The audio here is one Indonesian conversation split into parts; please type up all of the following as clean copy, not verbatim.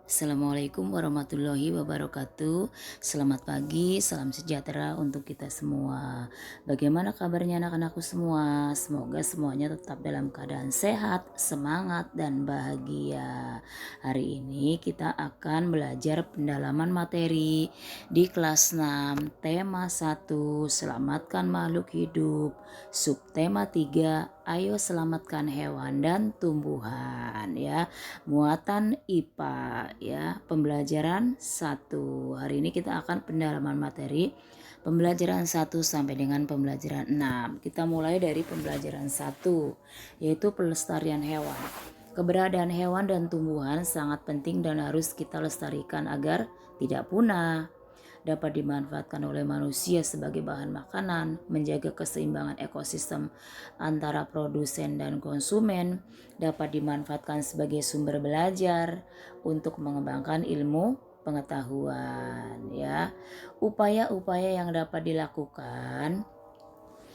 Assalamualaikum warahmatullahi wabarakatuh. Selamat pagi, salam sejahtera untuk kita semua. Bagaimana kabarnya anak-anakku semua? Semoga semuanya tetap dalam keadaan sehat, semangat, dan bahagia. Hari ini kita akan belajar pendalaman materi di kelas 6, tema 1, selamatkan makhluk hidup, subtema 3, ayo selamatkan hewan dan tumbuhan ya. Muatan IPA ya, pembelajaran 1. Hari ini kita akan pendalaman materi pembelajaran 1 sampai dengan pembelajaran 6. Kita mulai dari pembelajaran 1, yaitu pelestarian hewan. Keberadaan hewan dan tumbuhan sangat penting dan harus kita lestarikan agar tidak punah. Dapat dimanfaatkan oleh manusia sebagai bahan makanan, menjaga keseimbangan ekosistem antara produsen dan konsumen, dapat dimanfaatkan sebagai sumber belajar untuk mengembangkan ilmu pengetahuan ya. Upaya-upaya yang dapat dilakukan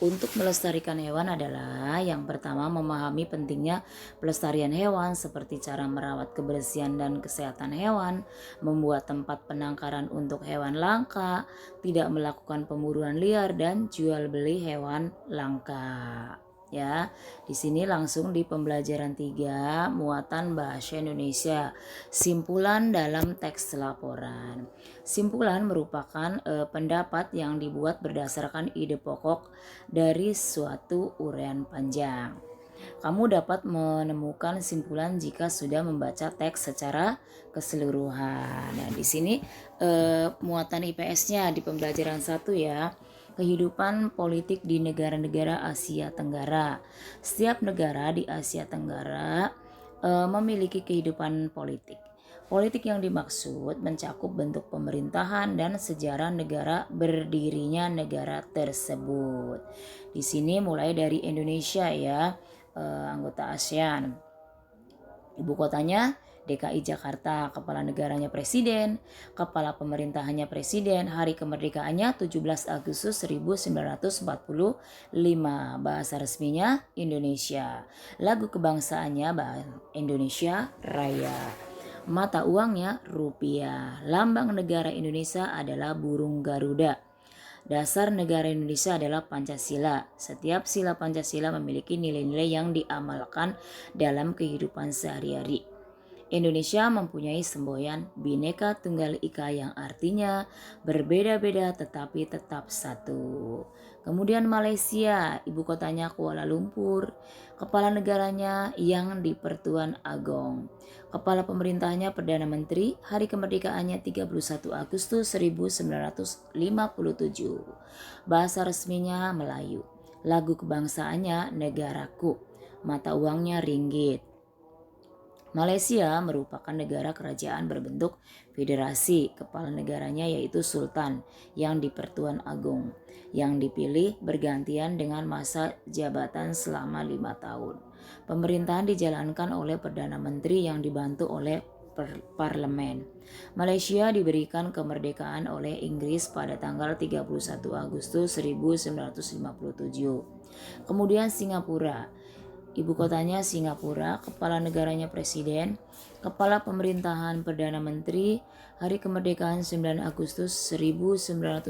untuk melestarikan hewan adalah yang pertama, memahami pentingnya pelestarian hewan seperti cara merawat kebersihan dan kesehatan hewan, membuat tempat penangkaran untuk hewan langka, tidak melakukan pemburuan liar dan jual beli hewan langka. Ya, di sini langsung di pembelajaran 3, muatan bahasa Indonesia. Simpulan dalam teks laporan. Simpulan merupakan pendapat yang dibuat berdasarkan ide pokok dari suatu uraian panjang. Kamu dapat menemukan simpulan jika sudah membaca teks secara keseluruhan. Nah, di sini muatan IPS-nya di pembelajaran 1 ya. Kehidupan politik di negara-negara Asia Tenggara. Setiap negara di Asia Tenggara memiliki kehidupan politik. Politik yang dimaksud mencakup bentuk pemerintahan dan sejarah negara berdirinya negara tersebut. Di sini mulai dari Indonesia ya, anggota ASEAN. Ibu kotanya DKI Jakarta, kepala negaranya presiden, kepala pemerintahannya presiden, hari kemerdekaannya 17 Agustus 1945, bahasa resminya Indonesia, lagu kebangsaannya bahasa Indonesia Raya, mata uangnya rupiah, lambang negara Indonesia adalah burung Garuda. Dasar negara Indonesia adalah Pancasila. Setiap sila Pancasila memiliki nilai-nilai yang diamalkan dalam kehidupan sehari-hari. Indonesia mempunyai semboyan Bhinneka Tunggal Ika yang artinya berbeda-beda tetapi tetap satu. Kemudian Malaysia, ibu kotanya Kuala Lumpur, kepala negaranya Yang di-Pertuan Agong. Kepala pemerintahnya Perdana Menteri, hari kemerdekaannya 31 Agustus 1957. Bahasa resminya Melayu. Lagu kebangsaannya Negaraku. Mata uangnya ringgit. Malaysia merupakan negara kerajaan berbentuk federasi. Kepala negaranya yaitu Sultan yang di-Pertuan Agong, yang dipilih bergantian dengan masa jabatan selama 5 tahun. Pemerintahan dijalankan oleh Perdana Menteri yang dibantu oleh parlemen. Malaysia diberikan kemerdekaan oleh Inggris pada tanggal 31 Agustus 1957. Kemudian Singapura. Ibu kotanya Singapura, kepala negaranya presiden, kepala pemerintahan Perdana Menteri, hari kemerdekaan 9 Agustus 1965,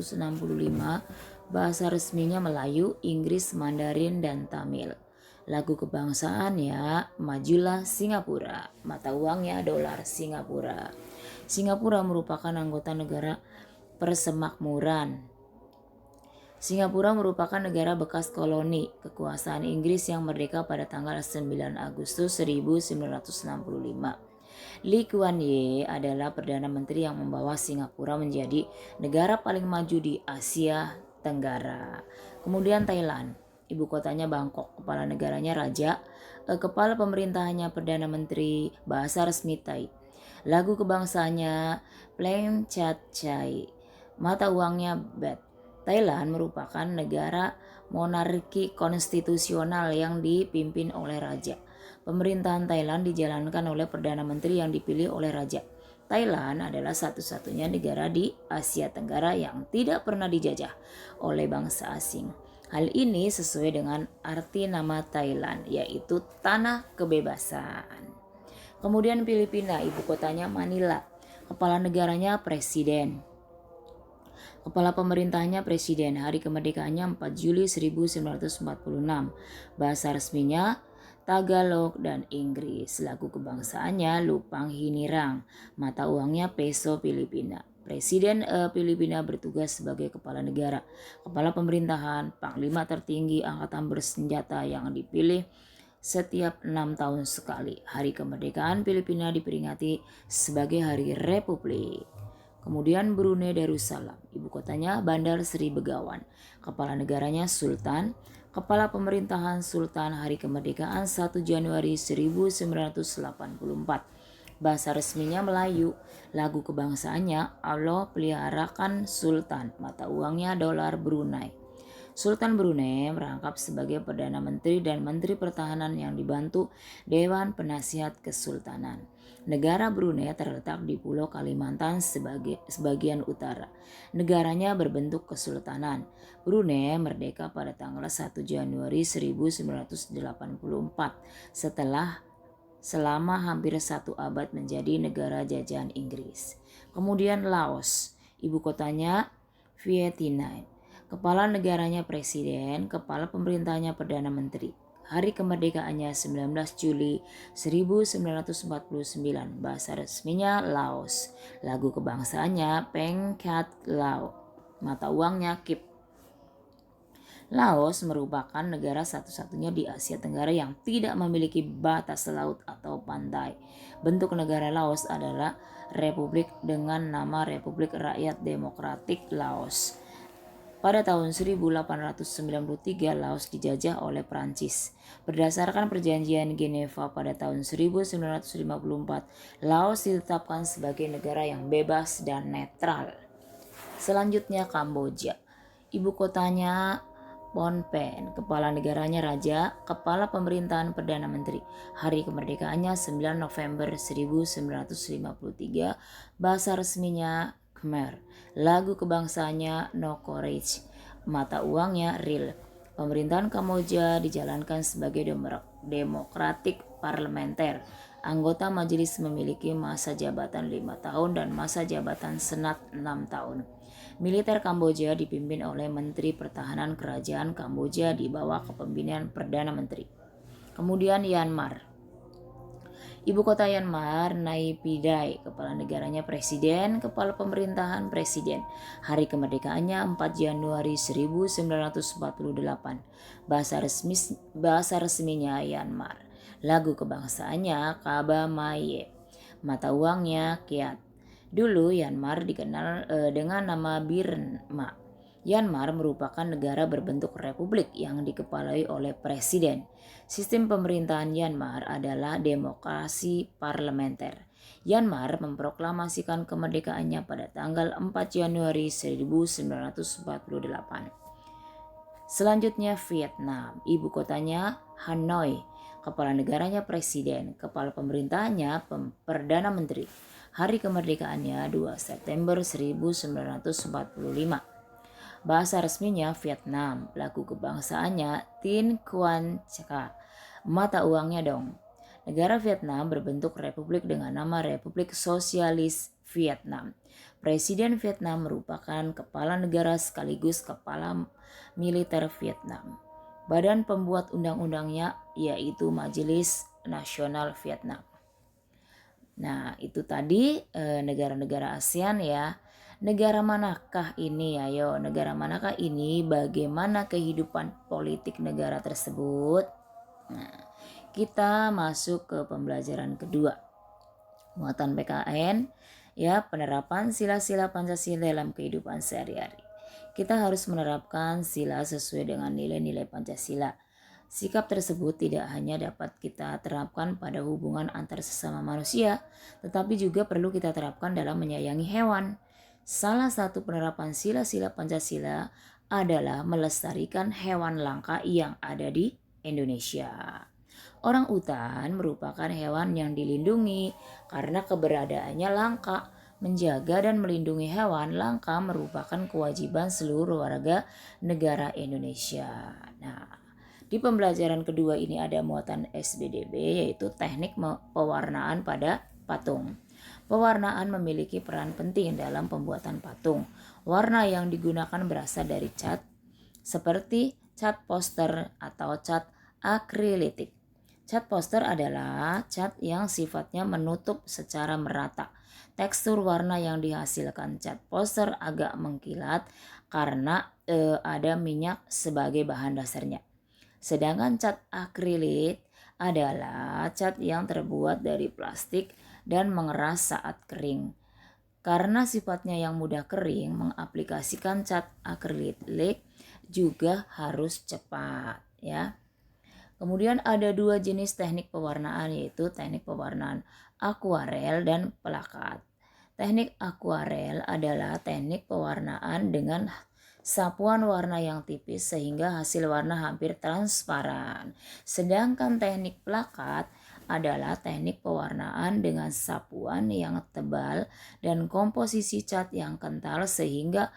bahasa resminya Melayu, Inggris, Mandarin, dan Tamil. Lagu kebangsaan ya, Majulah Singapura, mata uangnya dolar Singapura. Singapura merupakan anggota negara Persemakmuran. Singapura merupakan negara bekas koloni kekuasaan Inggris yang merdeka pada tanggal 9 Agustus 1965. Lee Kuan Yew adalah Perdana Menteri yang membawa Singapura menjadi negara paling maju di Asia Tenggara. Kemudian Thailand, ibu kotanya Bangkok, kepala negaranya Raja, kepala pemerintahannya Perdana Menteri, bahasa resmi Thai. Lagu kebangsaannya Plaeng Chat Chai, mata uangnya Baht. Thailand merupakan negara monarki konstitusional yang dipimpin oleh raja. Pemerintahan Thailand dijalankan oleh Perdana Menteri yang dipilih oleh raja. Thailand adalah satu-satunya negara di Asia Tenggara yang tidak pernah dijajah oleh bangsa asing. Hal ini sesuai dengan arti nama Thailand, yaitu tanah kebebasan. Kemudian Filipina, ibu kotanya Manila. Kepala negaranya presiden. Kepala pemerintahnya presiden. Hari kemerdekaannya 4 Juli 1946. Bahasa resminya Tagalog dan Inggris. Lagu kebangsaannya Lupang Hinirang. Mata uangnya peso Filipina. Presiden Filipina bertugas sebagai kepala negara, kepala pemerintahan, panglima tertinggi angkatan bersenjata yang dipilih setiap 6 tahun sekali. Hari kemerdekaan Filipina diperingati sebagai Hari Republik. Kemudian Brunei Darussalam, ibu kotanya Bandar Seri Begawan. Kepala negaranya Sultan. Kepala pemerintahan Sultan. Hari kemerdekaan 1 Januari 1984. Bahasa resminya Melayu. Lagu kebangsaannya Allah peliharakan Sultan. Mata uangnya dolar Brunei. Sultan Brunei merangkap sebagai Perdana Menteri dan Menteri Pertahanan yang dibantu Dewan Penasihat Kesultanan. Negara Brunei terletak di Pulau Kalimantan sebagian utara. Negaranya berbentuk kesultanan. Brunei merdeka pada tanggal 1 Januari 1984 selama hampir 1 abad menjadi negara jajahan Inggris. Kemudian Laos, ibu kotanya Vietnam. Kepala negaranya presiden, kepala pemerintahnya perdana menteri. Hari kemerdekaannya 19 Juli 1949. Bahasa resminya Laos. Lagu kebangsaannya Pengkat Lao. Mata uangnya Kip. Laos merupakan negara satu-satunya di Asia Tenggara yang tidak memiliki batas laut atau pantai. Bentuk negara Laos adalah republik dengan nama Republik Rakyat Demokratik Laos. Pada tahun 1893, Laos dijajah oleh Prancis. Berdasarkan perjanjian Geneva pada tahun 1954, Laos ditetapkan sebagai negara yang bebas dan netral. Selanjutnya Kamboja. Ibu kotanya Phnom Penh. Kepala negaranya Raja, kepala pemerintahan Perdana Menteri. Hari kemerdekaannya 9 November 1953. Bahasa resminya Khmer. Lagu kebangsaannya No Courage. Mata uangnya Ril. Pemerintahan Kamboja dijalankan sebagai demokratik parlementer. Anggota majelis memiliki masa jabatan 5 tahun dan masa jabatan senat 6 tahun. Militer Kamboja dipimpin oleh Menteri Pertahanan Kerajaan Kamboja di bawah kepemimpinan Perdana Menteri. Kemudian Myanmar. Ibu kota Myanmar Naypyidaw. Kepala negaranya presiden, kepala pemerintahan presiden. Hari kemerdekaannya 4 Januari 1948. Bahasa resminya Myanmar. Lagu kebangsaannya Kaba Maye. Mata uangnya Kyat. Dulu Myanmar dikenal dengan nama Burma. Myanmar merupakan negara berbentuk republik yang dikepalai oleh presiden. Sistem pemerintahan Myanmar adalah demokrasi parlementer. Myanmar memproklamasikan kemerdekaannya pada tanggal 4 Januari 1948. Selanjutnya Vietnam, ibu kotanya Hanoi. Kepala negaranya presiden, kepala pemerintahannya Perdana Menteri. Hari kemerdekaannya 2 September 1945. Bahasa resminya Vietnam. Lagu kebangsaannya Tin Quan Chaka. Mata uangnya dong. Negara Vietnam berbentuk republik dengan nama Republik Sosialis Vietnam. Presiden Vietnam merupakan kepala negara sekaligus kepala militer Vietnam. Badan pembuat undang-undangnya yaitu Majelis Nasional Vietnam. Nah, itu tadi negara-negara ASEAN ya. Negara manakah ini? Ayo, negara manakah ini? Bagaimana kehidupan politik negara tersebut? Nah, kita masuk ke pembelajaran kedua. Muatan PKN, ya, penerapan sila-sila Pancasila dalam kehidupan sehari-hari. Kita harus menerapkan sila sesuai dengan nilai-nilai Pancasila. Sikap tersebut tidak hanya dapat kita terapkan pada hubungan antar sesama manusia, tetapi juga perlu kita terapkan dalam menyayangi hewan. Salah satu penerapan sila-sila Pancasila adalah melestarikan hewan langka yang ada di Indonesia. Orang utan merupakan hewan yang dilindungi karena keberadaannya langka. Menjaga dan melindungi hewan langka merupakan kewajiban seluruh warga negara Indonesia. Nah, Di pembelajaran kedua ini ada muatan SBDB, yaitu teknik pewarnaan pada patung. Pewarnaan memiliki peran penting dalam pembuatan patung. Warna yang digunakan berasal dari cat, seperti cat poster atau cat akrilik. Cat poster adalah cat yang sifatnya menutup secara merata. Tekstur warna yang dihasilkan cat poster agak mengkilat karena ada minyak sebagai bahan dasarnya. Sedangkan cat akrilik adalah cat yang terbuat dari plastik dan mengeras saat kering. Karena sifatnya yang mudah kering, mengaplikasikan cat akrilik juga harus cepat, ya. Kemudian ada dua jenis teknik pewarnaan, yaitu teknik pewarnaan akuarel dan pelakat. Teknik akuarel adalah teknik pewarnaan dengan sapuan warna yang tipis sehingga hasil warna hampir transparan. Sedangkan teknik pelakat adalah teknik pewarnaan dengan sapuan yang tebal dan komposisi cat yang kental sehingga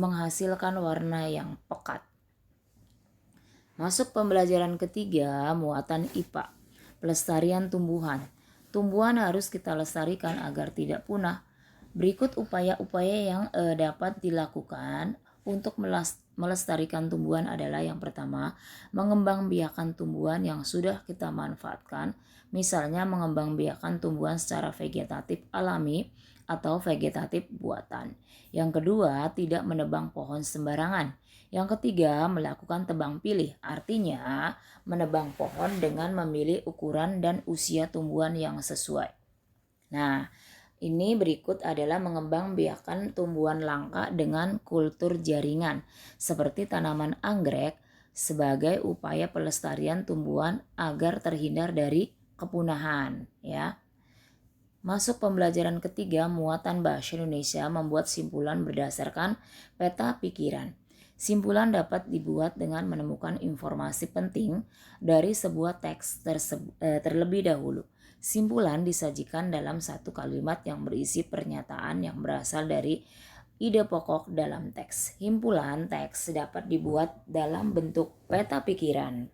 menghasilkan warna yang pekat. Masuk pembelajaran ketiga, muatan IPA, pelestarian tumbuhan. Tumbuhan harus kita lestarikan agar tidak punah. Berikut upaya-upaya yang dapat dilakukan untuk melestarikan tumbuhan adalah yang pertama, mengembangbiakan tumbuhan yang sudah kita manfaatkan, misalnya mengembangbiakan tumbuhan secara vegetatif alami atau vegetatif buatan. Yang kedua, tidak menebang pohon sembarangan. Yang ketiga, melakukan tebang pilih, artinya menebang pohon dengan memilih ukuran dan usia tumbuhan yang sesuai. Nah, ini berikut adalah mengembangbiakan tumbuhan langka dengan kultur jaringan, seperti tanaman anggrek sebagai upaya pelestarian tumbuhan agar terhindar dari kepunahan, ya. Masuk pembelajaran ketiga, muatan bahasa Indonesia membuat simpulan berdasarkan peta pikiran. Simpulan dapat dibuat dengan menemukan informasi penting dari sebuah teks terlebih dahulu. Simpulan disajikan dalam satu kalimat yang berisi pernyataan yang berasal dari ide pokok dalam teks. Himpunan teks dapat dibuat dalam bentuk peta pikiran.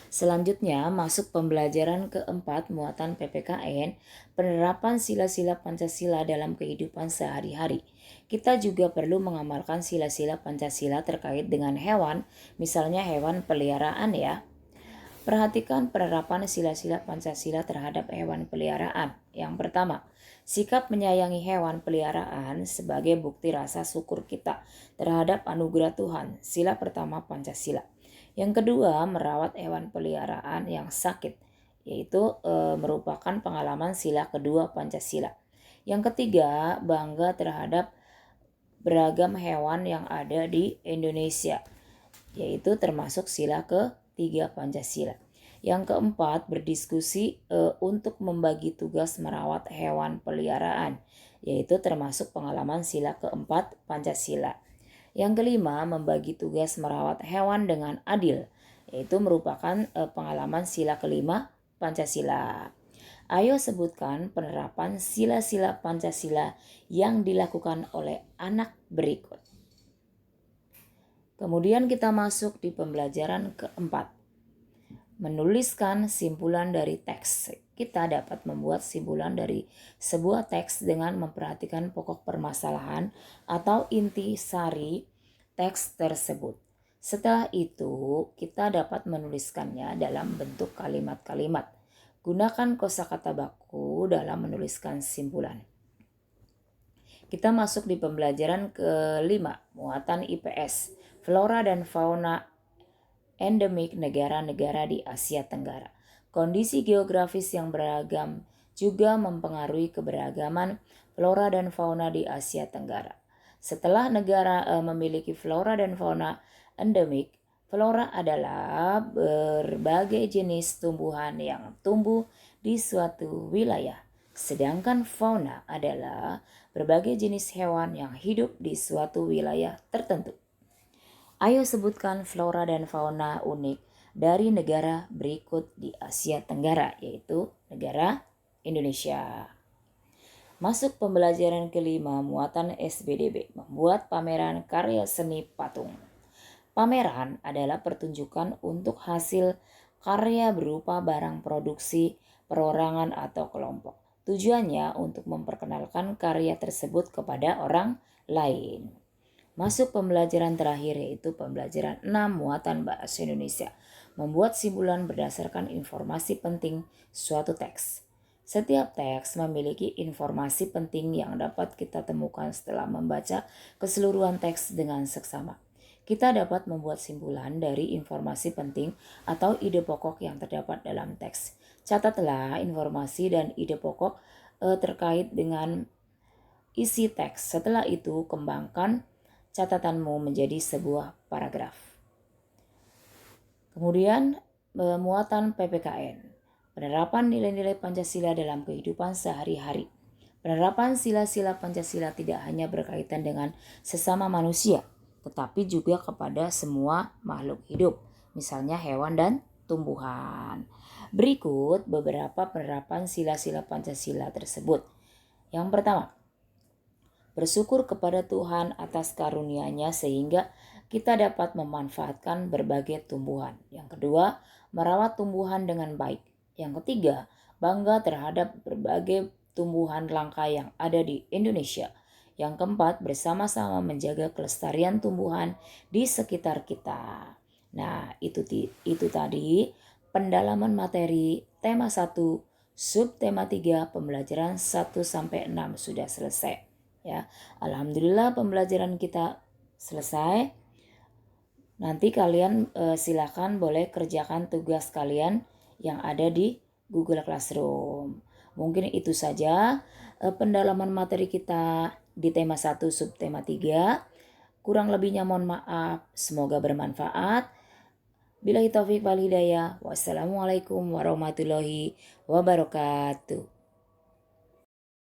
Selanjutnya masuk pembelajaran keempat, muatan PPKN, penerapan sila-sila Pancasila dalam kehidupan sehari-hari. Kita juga perlu mengamalkan sila-sila Pancasila terkait dengan hewan, misalnya hewan peliharaan, ya. Perhatikan penerapan sila-sila Pancasila terhadap hewan peliharaan. Yang pertama, sikap menyayangi hewan peliharaan sebagai bukti rasa syukur kita terhadap anugerah Tuhan. Sila pertama Pancasila. Yang kedua, merawat hewan peliharaan yang sakit, yaitu merupakan pengalaman sila kedua Pancasila. Yang ketiga, bangga terhadap beragam hewan yang ada di Indonesia, yaitu termasuk sila ketiga Pancasila. Yang keempat, berdiskusi untuk membagi tugas merawat hewan peliharaan, yaitu termasuk pengalaman sila keempat Pancasila. Yang kelima, membagi tugas merawat hewan dengan adil, yaitu merupakan pengalaman sila kelima Pancasila. Ayo sebutkan penerapan sila-sila Pancasila yang dilakukan oleh anak berikut. Kemudian kita masuk di pembelajaran keempat. Menuliskan simpulan dari teks. Kita dapat membuat simpulan dari sebuah teks dengan memperhatikan pokok permasalahan atau inti sari teks tersebut. Setelah itu, kita dapat menuliskannya dalam bentuk kalimat-kalimat. Gunakan kosakata baku dalam menuliskan simpulan. Kita masuk di pembelajaran kelima, muatan IPS, flora dan fauna endemik negara-negara di Asia Tenggara. Kondisi geografis yang beragam juga mempengaruhi keberagaman flora dan fauna di Asia Tenggara. Setelah negara memiliki flora dan fauna endemik, flora adalah berbagai jenis tumbuhan yang tumbuh di suatu wilayah. Sedangkan fauna adalah berbagai jenis hewan yang hidup di suatu wilayah tertentu. Ayo sebutkan flora dan fauna unik dari negara berikut di Asia Tenggara, yaitu negara Indonesia. Masuk pembelajaran kelima, muatan SBDB, membuat pameran karya seni patung. Pameran adalah pertunjukan untuk hasil karya berupa barang produksi, perorangan atau kelompok. Tujuannya untuk memperkenalkan karya tersebut kepada orang lain. Masuk pembelajaran terakhir yaitu pembelajaran 6 muatan bahasa Indonesia. Membuat simpulan berdasarkan informasi penting suatu teks. Setiap teks memiliki informasi penting yang dapat kita temukan setelah membaca keseluruhan teks dengan seksama. Kita dapat membuat simpulan dari informasi penting atau ide pokok yang terdapat dalam teks. Catatlah informasi dan ide pokok terkait dengan isi teks. Setelah itu, kembangkan catatanmu menjadi sebuah paragraf. Kemudian, muatan PPKN. Penerapan nilai-nilai Pancasila dalam kehidupan sehari-hari. Penerapan sila-sila Pancasila tidak hanya berkaitan dengan sesama manusia, tetapi juga kepada semua makhluk hidup, misalnya hewan dan tumbuhan. Berikut beberapa penerapan sila-sila Pancasila tersebut. Yang pertama, bersyukur kepada Tuhan atas karunia-Nya sehingga kita dapat memanfaatkan berbagai tumbuhan. Yang kedua, merawat tumbuhan dengan baik. Yang ketiga, bangga terhadap berbagai tumbuhan langka yang ada di Indonesia. Yang keempat, bersama-sama menjaga kelestarian tumbuhan di sekitar kita. Nah, itu tadi pendalaman materi tema 1, subtema 3, pembelajaran 1 sampai 6 sudah selesai. Ya, alhamdulillah pembelajaran kita selesai. Nanti kalian silakan boleh kerjakan tugas kalian yang ada di Google Classroom. Mungkin itu saja pendalaman materi kita di tema 1 subtema 3. Kurang lebihnya mohon maaf. Semoga bermanfaat. Billahi taufiq wal hidayah. Wassalamualaikum warahmatullahi wabarakatuh.